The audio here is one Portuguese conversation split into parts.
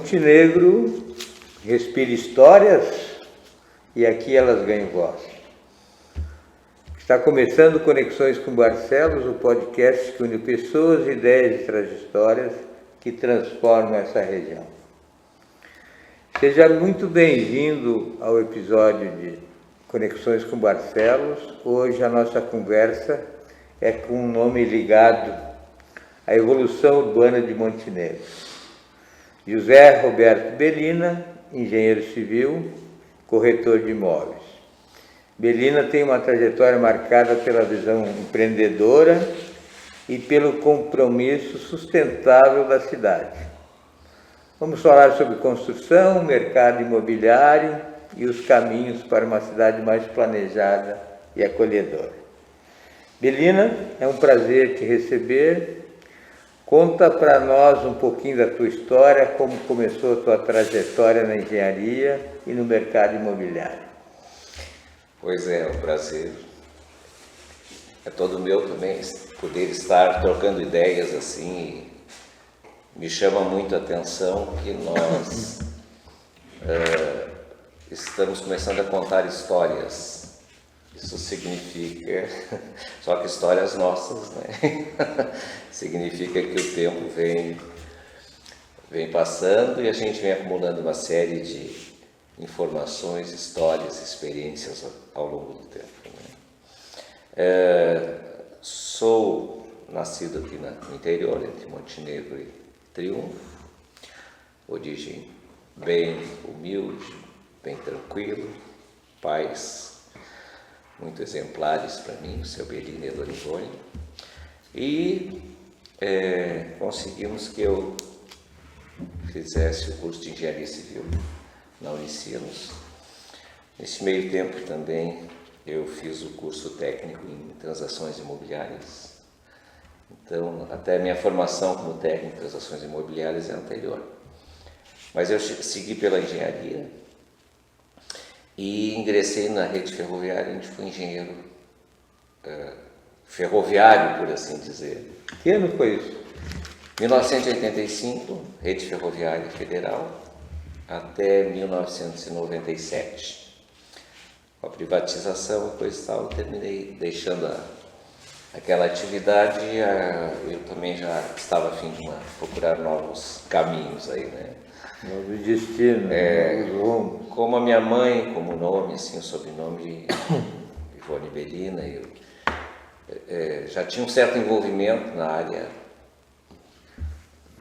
Montenegro respira histórias e aqui elas ganham voz. Está começando Conexões com Barcelos, o podcast que une pessoas, ideias e trajetórias que transformam essa região. Seja muito bem-vindo ao episódio de Conexões com Barcelos. Hoje a nossa conversa é com um nome ligado à evolução urbana de Montenegro. José Roberto Bellina, engenheiro civil, corretor de imóveis. Bellina tem uma trajetória marcada pela visão empreendedora e pelo compromisso sustentável da cidade. Vamos falar sobre construção, mercado imobiliário e os caminhos para uma cidade mais planejada e acolhedora. Bellina, é um prazer te receber. Conta para nós um pouquinho da tua história, como começou a tua trajetória na engenharia e no mercado imobiliário. Pois é, o prazer é todo meu também, poder estar trocando ideias assim. Me chama muito a atenção que nós estamos começando a contar histórias. Isso significa, só que histórias nossas, né? Significa que o tempo vem passando e a gente vem acumulando uma série de informações, histórias, experiências ao longo do tempo, né? Sou nascido aqui no interior, entre Montenegro e Triunfo, origem bem humilde, bem tranquilo, pais muito exemplares para mim, o seu Bellina e a Dona Ivone, e conseguimos que eu fizesse o curso de Engenharia Civil na Unicinos. Nesse meio tempo também eu fiz o curso técnico em transações imobiliárias. Então, até a minha formação como técnico em transações imobiliárias é anterior. Mas eu segui pela engenharia e ingressei na rede ferroviária, onde fui engenheiro ferroviário, por assim dizer. Que ano foi isso? 1985, Rede Ferroviária Federal, até 1997. Com a privatização e coisa e tal, eu terminei deixando aquela atividade. Eu também já estava a fim de procurar novos caminhos aí, né? Novo destino, novos rumos. Como a minha mãe, como nome, assim, o sobrenome Ivone Bellina, eu já tinha um certo envolvimento na área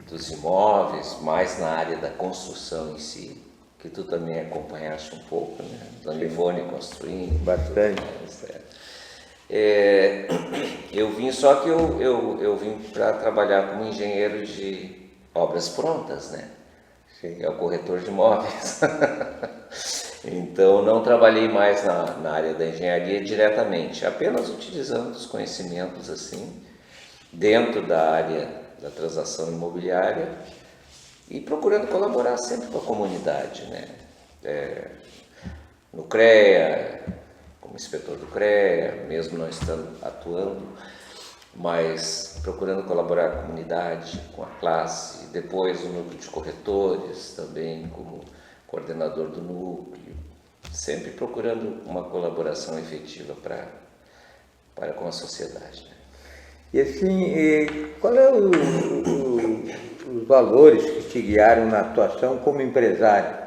dos imóveis, mais na área da construção em si, que tu também acompanhaste um pouco, né? Dona Ivone construindo. Bastante. Eu vim, só que eu vim para trabalhar como engenheiro de obras prontas, né? É o corretor de imóveis. Então não trabalhei mais na área da engenharia diretamente, apenas utilizando os conhecimentos assim, dentro da área da transação imobiliária e procurando colaborar sempre com a comunidade, né? No CREA, como inspetor do CREA, mesmo não estando atuando, mas procurando colaborar com a comunidade, com a classe, depois o núcleo de corretores, também como coordenador do núcleo, sempre procurando uma colaboração efetiva para com a sociedade, né? E assim, qual é os valores que te guiaram na atuação como empresário?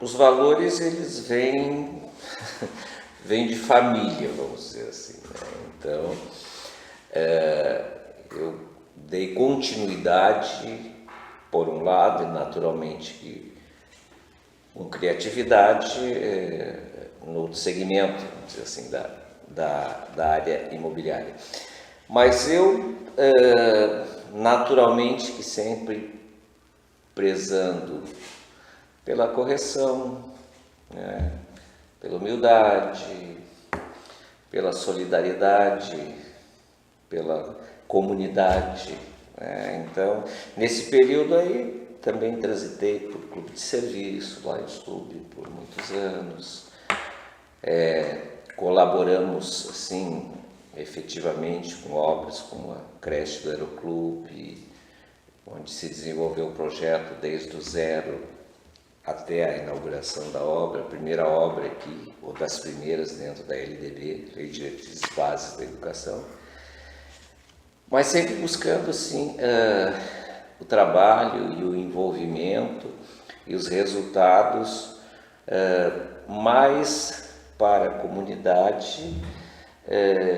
Os valores, eles vêm de família, vamos dizer assim, né? Então, eu dei continuidade, por um lado, e naturalmente com criatividade, no segmento, vamos dizer assim, da área imobiliária. Mas eu, naturalmente, que sempre prezando pela correção, né? Pela humildade, pela solidariedade, pela comunidade, né? Então, nesse período aí, também transitei por clube de serviço, Lions Club, por muitos anos. Colaboramos, assim, efetivamente com obras como a creche do Aeroclube, onde se desenvolveu o projeto desde o zero até a inauguração da obra, a primeira obra aqui, ou das primeiras dentro da LDB, Lei de Diretrizes Básicas da Educação, mas sempre buscando assim, o trabalho e o envolvimento e os resultados mais para a comunidade,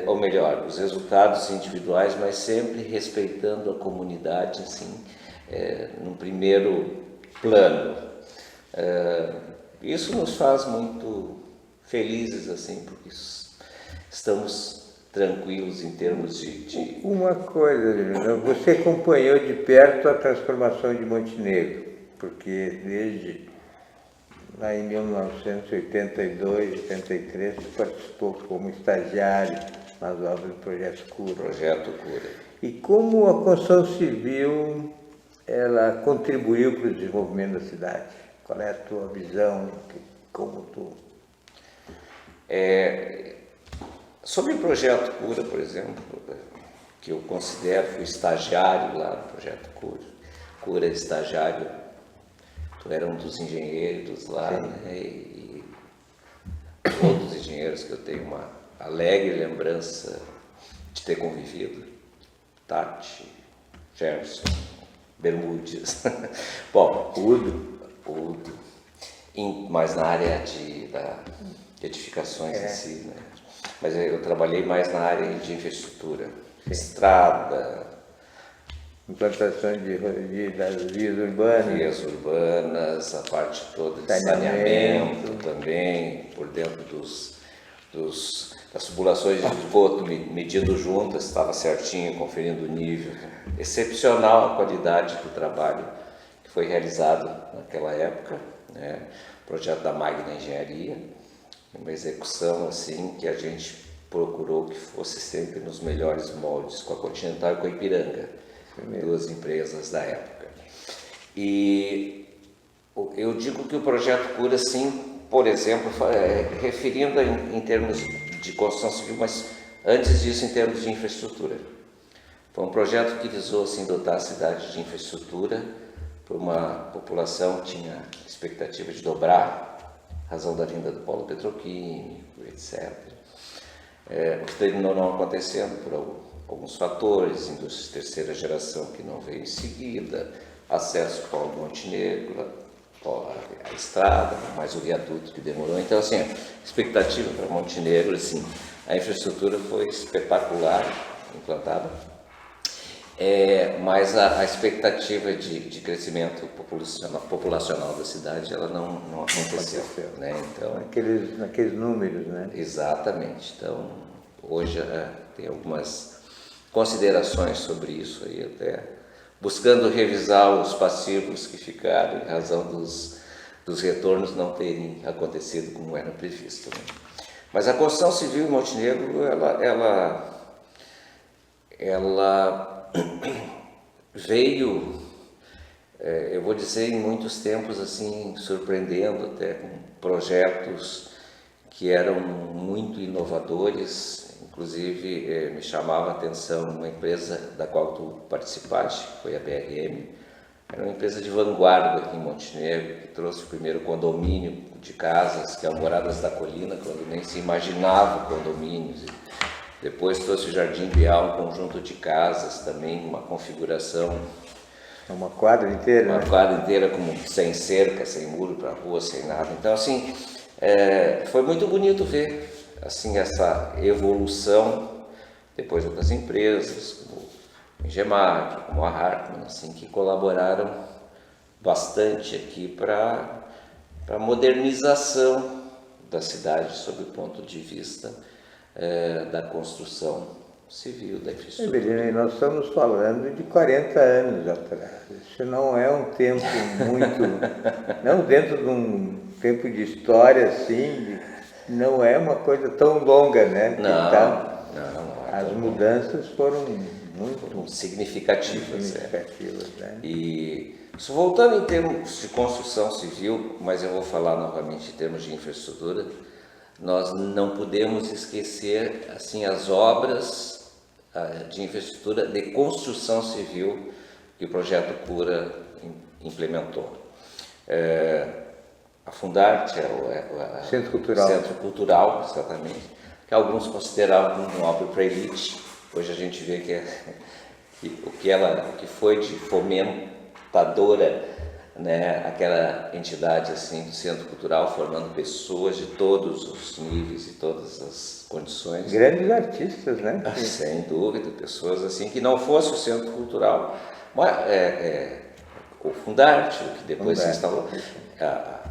ou melhor, os resultados individuais, mas sempre respeitando a comunidade, assim, no primeiro plano. Isso nos faz muito felizes, assim, porque estamos tranquilos em termos de... Uma coisa, você acompanhou de perto a transformação de Montenegro, porque desde lá em 1982, 83, você participou como estagiário nas obras do Projeto Cura. Projeto Cura. E como a construção civil ela contribuiu para o desenvolvimento da cidade? Qual é a tua visão? Como tu... Sobre o Projeto Cura, por exemplo, que eu considero, fui estagiário lá no Projeto Cura. Cura é estagiário, tu era um dos engenheiros lá, né? E todos os engenheiros que eu tenho uma alegre lembrança de ter convivido. Tati, Gerson, Bermudes, bom, Udo, mas na área de edificações em si, né? Mas eu trabalhei mais na área de infraestrutura, estrada, implantação das vias urbanas, a parte toda de saneamento também, por dentro das tubulações de esgoto, medindo juntas, estava certinho, conferindo o nível. Excepcional a qualidade do trabalho que foi realizado naquela época, né? Projeto da Magna Engenharia, uma execução assim que a gente procurou que fosse sempre nos melhores moldes, com a Continental e com a Ipiranga, duas empresas da época. E eu digo que o Projeto Cura, sim, por exemplo, referindo em termos de construção civil, mas antes disso em termos de infraestrutura. Foi um projeto que visou assim, dotar a cidade de infraestrutura para uma população que tinha expectativa de dobrar, razão da vinda do polo petroquímico, etc. O que terminou não acontecendo por alguns fatores, indústria de terceira geração que não veio em seguida, acesso ao Polo Montenegro, a estrada, mais o viaduto que demorou. Então, assim, a expectativa para Montenegro, assim, a infraestrutura foi espetacular, implantada, mas a expectativa de crescimento populacional da cidade, ela não aconteceu, né? Então, naqueles números, né? Exatamente. Então, hoje tem algumas considerações sobre isso aí, até buscando revisar os passivos que ficaram em razão dos retornos não terem acontecido como era previsto, né? Mas a construção civil em Montenegro, ela veio, eu vou dizer, em muitos tempos assim, surpreendendo até com projetos que eram muito inovadores. Inclusive, me chamava a atenção uma empresa da qual tu participaste, que foi a BRM. Era uma empresa de vanguarda aqui em Montenegro, que trouxe o primeiro condomínio de casas, que é o Moradas da Colina, quando nem se imaginava condomínios. Depois trouxe o Jardim Bial, um conjunto de casas também, uma configuração... Uma quadra inteira, Uma quadra inteira, sem cerca, sem muro para a rua, sem nada. Então, assim, foi muito bonito ver assim, essa evolução, depois outras empresas, como o Engemar, como a Hartmann, assim, que colaboraram bastante aqui para a modernização da cidade, sob o ponto de vista da construção civil, da infraestrutura. Nós estamos falando de 40 anos atrás. Isso não é um tempo muito... não dentro de um tempo de história, assim, não é uma coisa tão longa, né? Não. As mudanças foram muito significativas. Né? E isso voltando em termos de construção civil, mas eu vou falar novamente em termos de infraestrutura, nós não podemos esquecer assim as obras de infraestrutura de construção civil que o Projeto Cura implementou. A Fundarte é o Centro Cultural. Centro Cultural, exatamente, que alguns consideravam uma obra para elite. Hoje a gente vê o que foi de fomentadora, né, aquela entidade assim do Centro Cultural, formando pessoas de todos os níveis e todas as condições. Grandes artistas, né? Sem dúvida, pessoas assim que não fosse o Centro Cultural, mas o Fundarte, que depois se instalou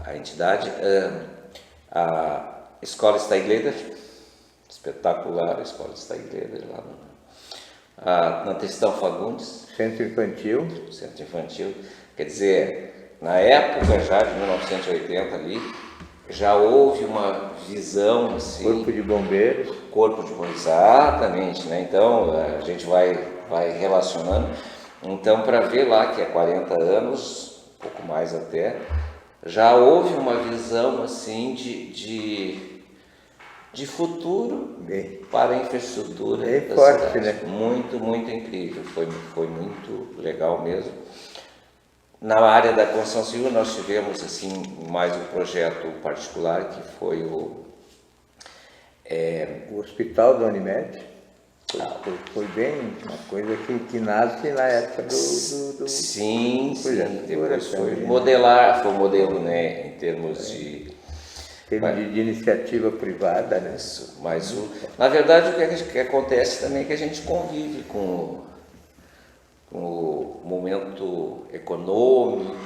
a entidade, a Escola Steigleder, espetacular a Escola Steigleder lá na Tristão Fagundes. Centro Infantil. Centro Infantil. Quer dizer, na época já de 1980 ali, já houve uma visão assim... Corpo de Bombeiros. Corpo de Bombeiros, exatamente, né? Então a gente vai relacionando. Então, para ver lá que há 40 anos, um pouco mais até, já houve uma visão assim de futuro para a infraestrutura da forte, cidade. né? Muito, muito incrível, foi muito legal mesmo. Na área da construção civil nós tivemos assim mais um projeto particular que foi o Hospital da Unimed. Foi bem uma coisa que nasce na época do sim, depois foi também, foi modelo, né, em termos de iniciativa privada, né? Isso, mas na verdade o que acontece também é que a gente convive com o momento econômico,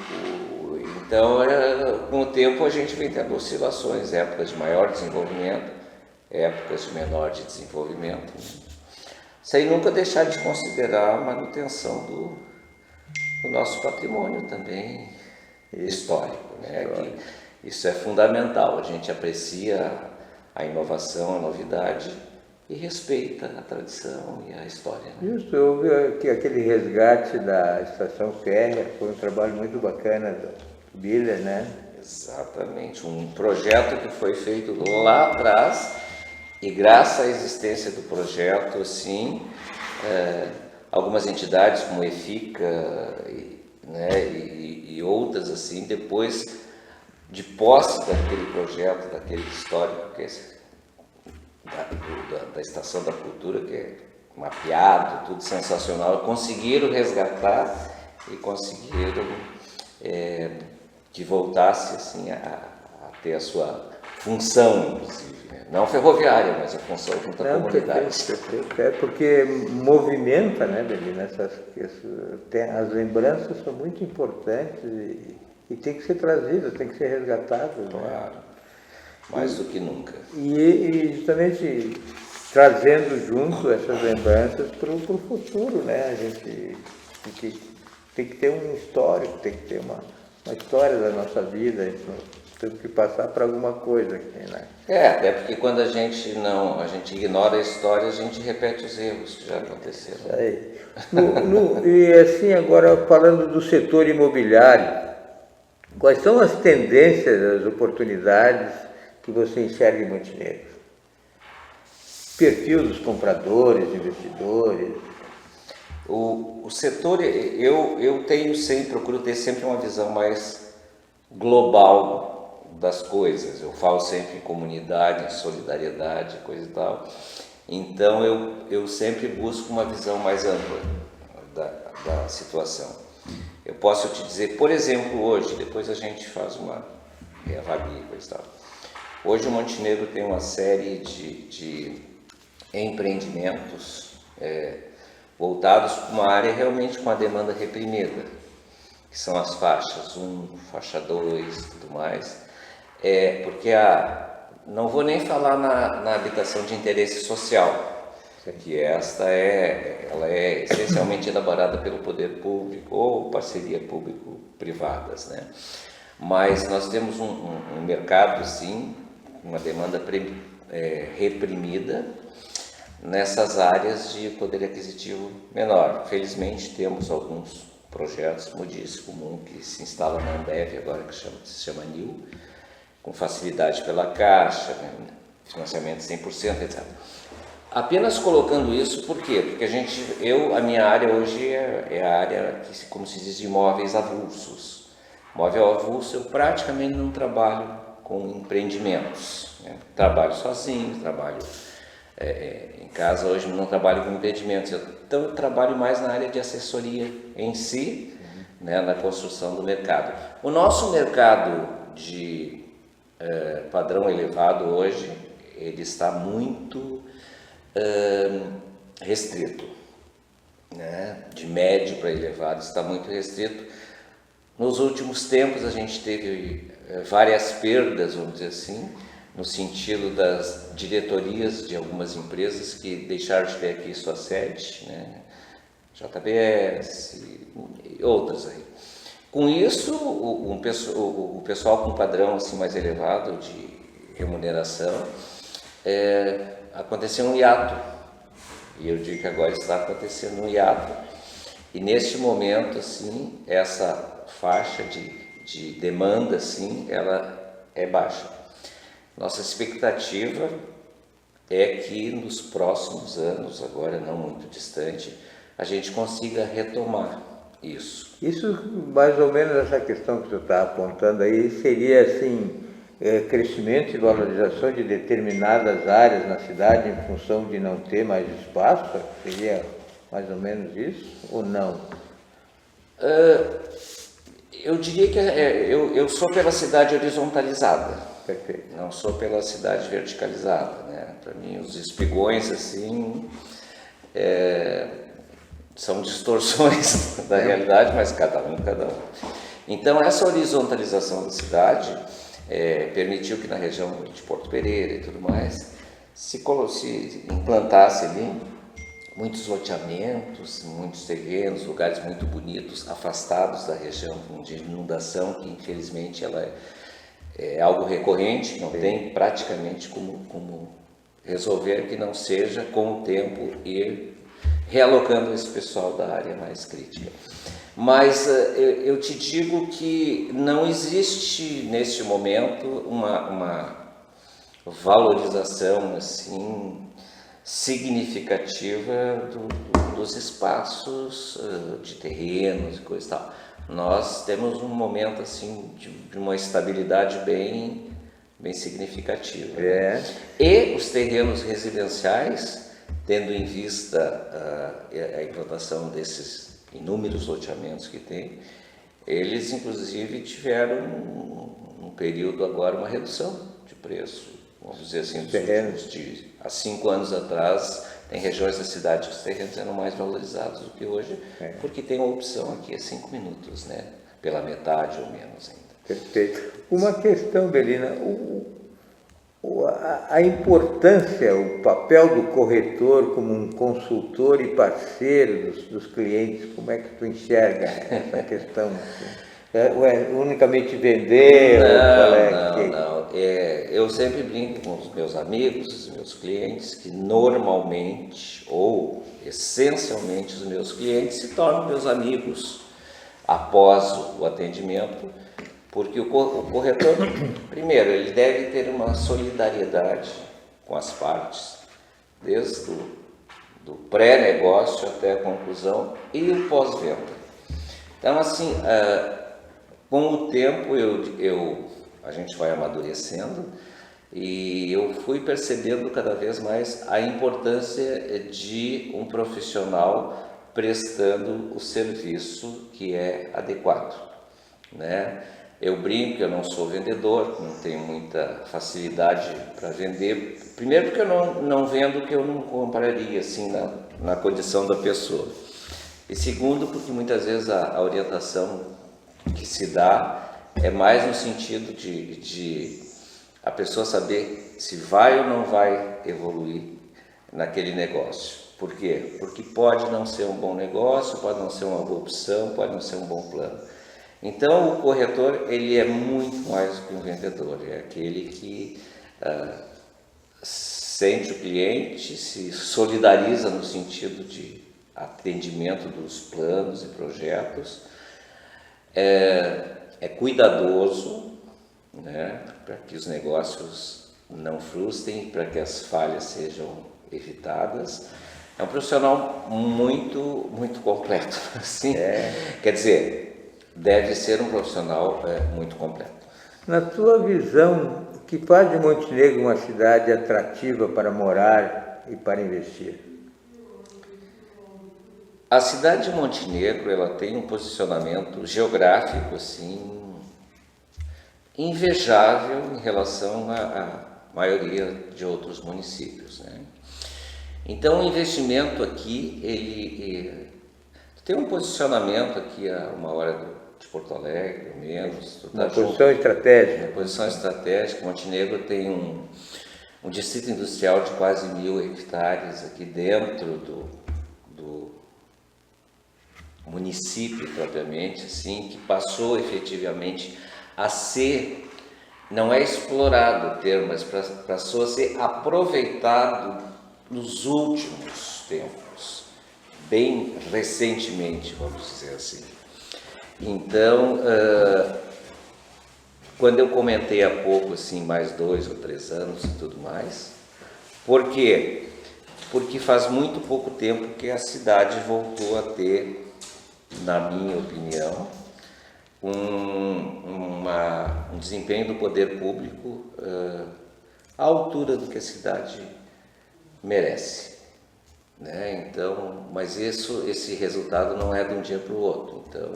então com o tempo a gente vem tendo oscilações, épocas de maior desenvolvimento, épocas de menor de desenvolvimento, sem nunca deixar de considerar a manutenção do nosso patrimônio também histórico, né? Que isso é fundamental, a gente aprecia a inovação, a novidade e respeita a tradição e a história. Né? Justo, houve que aquele resgate da estação férrea, foi um trabalho muito bacana do Biller, né? Exatamente, um projeto que foi feito lá atrás e graças à existência do projeto, assim, algumas entidades como EFICA e outras assim, depois de posse daquele projeto, daquele histórico que é da Estação da Cultura, que é mapeado, tudo sensacional, conseguiram resgatar e conseguiram que voltasse assim, a ter a sua função, inclusive, né? Não ferroviária, mas a função junto à comunidade. Perfeito. Porque movimenta, né, Belina? As lembranças são muito importantes e tem que ser trazidas, tem que ser resgatadas. Claro, né? Mais do que nunca. E justamente trazendo junto essas lembranças para o futuro, né? A gente tem que ter um histórico, tem que ter uma história da nossa vida, temos que passar para alguma coisa aqui, né? Até porque quando a gente ignora a história, a gente repete os erros que já aconteceram. Aí. E assim, agora falando do setor imobiliário, quais são as tendências, as oportunidades que você enxerga em Montenegro? Perfil dos compradores, investidores. O setor, eu procuro ter sempre uma visão mais global das coisas. Eu falo sempre em comunidade, em solidariedade, coisa e tal. Então eu sempre busco uma visão mais ampla da situação. Eu posso te dizer, por exemplo, hoje, depois a gente faz uma reavalia e coisa e tal. Hoje o Montenegro tem uma série de empreendimentos voltados para uma área realmente com a demanda reprimida, que são as faixas 1, faixa 2 e tudo mais. Porque não vou nem falar na habitação de interesse social, que ela é essencialmente elaborada pelo poder público ou parceria público-privadas, né? Mas nós temos um mercado, sim, uma demanda reprimida nessas áreas de poder aquisitivo menor. Felizmente temos alguns projetos, como disse, comum que se instala na Ambev agora, que se chama NIL, com facilidade pela Caixa, né? Financiamento 100%, etc. Apenas colocando isso, por quê? Porque a minha área hoje é a área que, como se diz, de imóveis avulsos. Móvel avulso, eu praticamente não trabalho com empreendimentos, né? Trabalho sozinho, trabalho em casa, hoje não trabalho com empreendimentos, então eu trabalho mais na área de assessoria em si, né, na construção do mercado. O nosso mercado de padrão elevado hoje, ele está muito restrito, né? De médio para elevado está muito restrito. Nos últimos tempos a gente teve várias perdas, vamos dizer assim, no sentido das diretorias de algumas empresas que deixaram de ter aqui sua sede, né? JBS e outras aí. Com isso, o pessoal com padrão assim, mais elevado de remuneração, aconteceu um hiato, e eu digo que agora está acontecendo um hiato, e neste momento, assim, essa faixa de demanda, assim, ela é baixa. Nossa expectativa é que nos próximos anos, agora não muito distante, a gente consiga retomar isso. Isso, mais ou menos essa questão que você está apontando aí, seria assim, crescimento e valorização de determinadas áreas na cidade em função de não ter mais espaço? Seria mais ou menos isso ou não? Eu diria que eu sou pela cidade horizontalizada. Perfeito. Não sou pela cidade verticalizada, né? Para mim, os espigões, assim, são distorções da realidade, mas cada um. Então, essa horizontalização da cidade permitiu que na região de Porto Pereira e tudo mais se implantasse ali muitos loteamentos, muitos terrenos, lugares muito bonitos, afastados da região de inundação, que infelizmente ela é algo recorrente, não tem praticamente como resolver que não seja com o tempo ir realocando esse pessoal da área mais crítica. Mas eu te digo que não existe neste momento uma valorização assim significativa dos espaços de terrenos e coisa e tal. Nós temos um momento assim de uma estabilidade bem significativa. E os terrenos residenciais, tendo em vista a implantação desses inúmeros loteamentos que tem, eles inclusive tiveram um período agora uma redução de preço, vamos dizer assim, dos últimos há 5 anos atrás. Tem regiões da cidade que os terrenos eram mais valorizados do que hoje, porque tem a opção aqui, 5 minutos, né? Pela metade ou menos ainda. Perfeito. Uma questão, Belina, a importância, o papel do corretor como um consultor e parceiro dos clientes, como é que tu enxerga essa questão? Unicamente vender? Não. Eu sempre brinco com os meus amigos, os meus clientes, que normalmente ou essencialmente os meus clientes se tornam meus amigos após o atendimento, porque o corretor, primeiro, ele deve ter uma solidariedade com as partes, desde do pré-negócio até a conclusão e o pós-venda. Então, assim, com o tempo a gente vai amadurecendo e eu fui percebendo cada vez mais a importância de um profissional prestando o serviço que é adequado, né? Eu brinco que eu não sou vendedor, não tenho muita facilidade para vender. Primeiro porque eu não vendo o que eu não compraria assim na condição da pessoa. E segundo porque muitas vezes a orientação que se dá é mais no sentido de a pessoa saber se vai ou não vai evoluir naquele negócio. Por quê? Porque pode não ser um bom negócio, pode não ser uma boa opção, pode não ser um bom plano. Então, o corretor, ele é muito mais do que um vendedor, é aquele que sente o cliente, se solidariza no sentido de atendimento dos planos e projetos, é cuidadoso, né, para que os negócios não frustrem, para que as falhas sejam evitadas. É um profissional muito completo, assim. Quer dizer, deve ser um profissional muito completo. Na tua visão, o que faz de Montenegro uma cidade atrativa para morar e para investir? A cidade de Montenegro, ela tem um posicionamento geográfico assim invejável em relação à maioria de outros municípios, né? Então, o investimento aqui, ele tem um posicionamento aqui a 1 hora de Porto Alegre, menos. Uma posição estratégica. Uma posição estratégica. Montenegro tem um distrito industrial de quase 1.000 hectares aqui dentro do município propriamente, assim, que passou efetivamente a ser, não é explorado o termo, mas passou a ser aproveitado nos últimos tempos, bem recentemente, vamos dizer assim. Então, quando eu comentei há pouco, assim, mais 2 ou 3 anos e tudo mais, por quê? Porque faz muito pouco tempo que a cidade voltou a ter, na minha opinião, um desempenho do poder público à altura do que a cidade merece, né? Então, mas esse resultado não é de um dia para o outro. Então,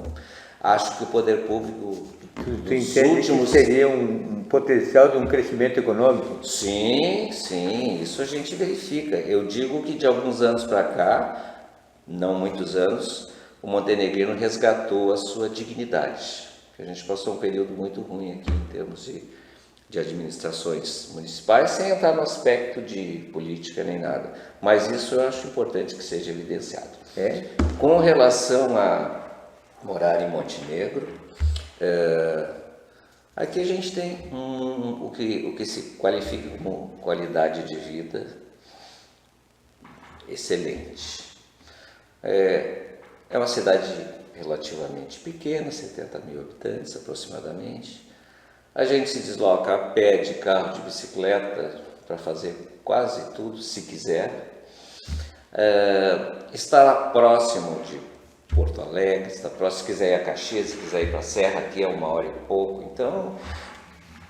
acho que o poder público nos últimos seria um potencial de um crescimento econômico? Sim, isso a gente verifica. Eu digo que de alguns anos para cá, não muitos anos, o montenegrino resgatou a sua dignidade. A gente passou um período muito ruim aqui em termos de administrações municipais, sem entrar no aspecto de política nem nada. Mas isso eu acho importante que seja evidenciado. Com relação a morar em Montenegro, aqui a gente tem o que se qualifica como qualidade de vida excelente. É uma cidade relativamente pequena, 70.000 habitantes aproximadamente. A gente se desloca a pé, de carro, de bicicleta, para fazer quase tudo, se quiser. Está próximo de Porto Alegre, está próximo, se quiser ir a Caxias, se quiser ir para a Serra, aqui é 1 hora e pouco. Então,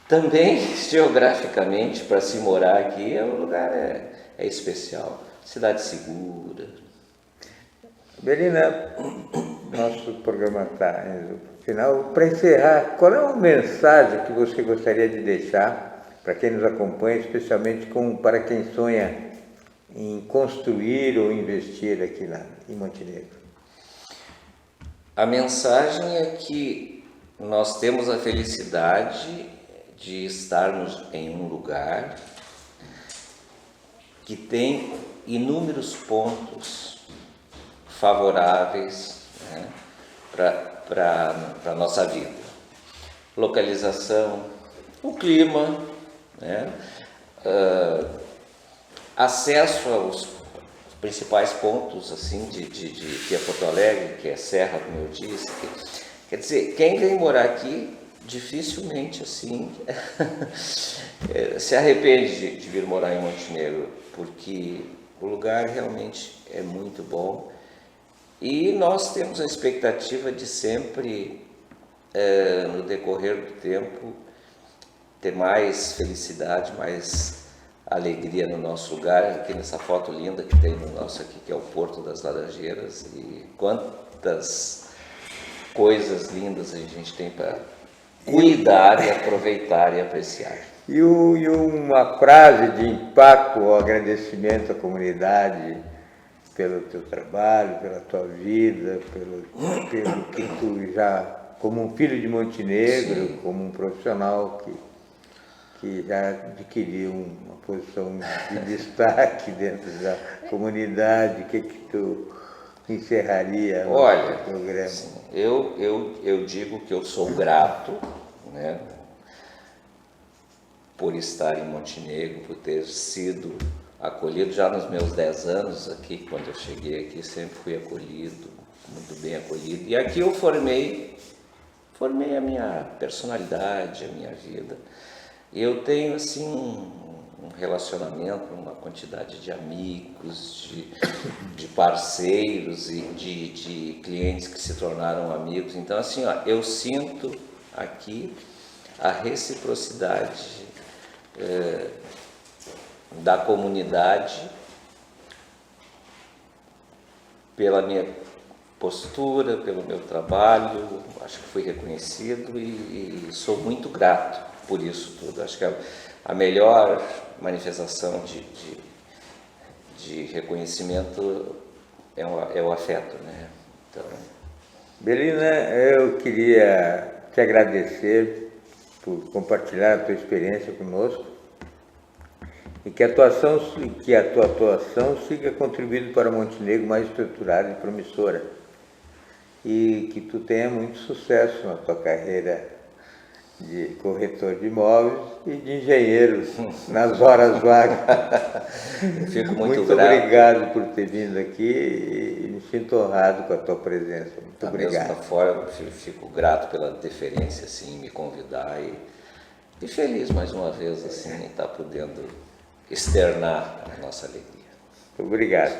também, geograficamente, para se morar aqui, o lugar é especial. Cidade segura. Belina, nosso programa está no final. Para encerrar, qual é a mensagem que você gostaria de deixar para quem nos acompanha, especialmente para quem sonha em construir ou investir aqui em Montenegro? A mensagem é que nós temos a felicidade de estarmos em um lugar que tem inúmeros pontos favoráveis, né, para a nossa vida. Localização, o clima, né, acesso aos principais pontos assim, que é Porto Alegre, que é Serra, como eu disse. Quer dizer, quem vem morar aqui dificilmente assim se arrepende de vir morar em Montenegro, porque o lugar realmente é muito bom. E nós temos a expectativa de sempre, no decorrer do tempo, ter mais felicidade, mais alegria no nosso lugar. Aqui nessa foto linda que tem no nosso aqui, que é o Porto das Laranjeiras, e quantas coisas lindas a gente tem para cuidar e aproveitar e apreciar. E uma frase de impacto ou agradecimento à comunidade pelo teu trabalho, pela tua vida, pelo que tu já, como um filho de Montenegro, sim, como um profissional que já adquiriu uma posição de destaque dentro da comunidade, o que tu encerraria o programa? Sim, eu digo que eu sou grato, né, por estar em Montenegro, por ter sido acolhido já nos meus 10 anos aqui. Quando eu cheguei aqui sempre fui acolhido, muito bem acolhido, e aqui eu formei a minha personalidade, a minha vida. Eu tenho assim relacionamento, uma quantidade de amigos, de parceiros e de clientes que se tornaram amigos. Então, assim, ó, eu sinto aqui a reciprocidade da comunidade pela minha postura, pelo meu trabalho. Acho que fui reconhecido e sou muito grato por isso tudo. Acho que a melhor manifestação de reconhecimento é o afeto, né? Então... Belina, eu queria te agradecer por compartilhar a tua experiência conosco e que a tua atuação siga contribuindo para Montenegro mais estruturada e promissora e que tu tenha muito sucesso na tua carreira de corretor de imóveis e de engenheiro nas horas vagas. Eu fico muito obrigado por ter vindo aqui e me sinto honrado com a tua presença. Muito obrigado. Da mesma forma, eu fico grato pela deferência assim, em me convidar e feliz mais uma vez assim, em estar podendo externar a nossa alegria. Muito obrigado.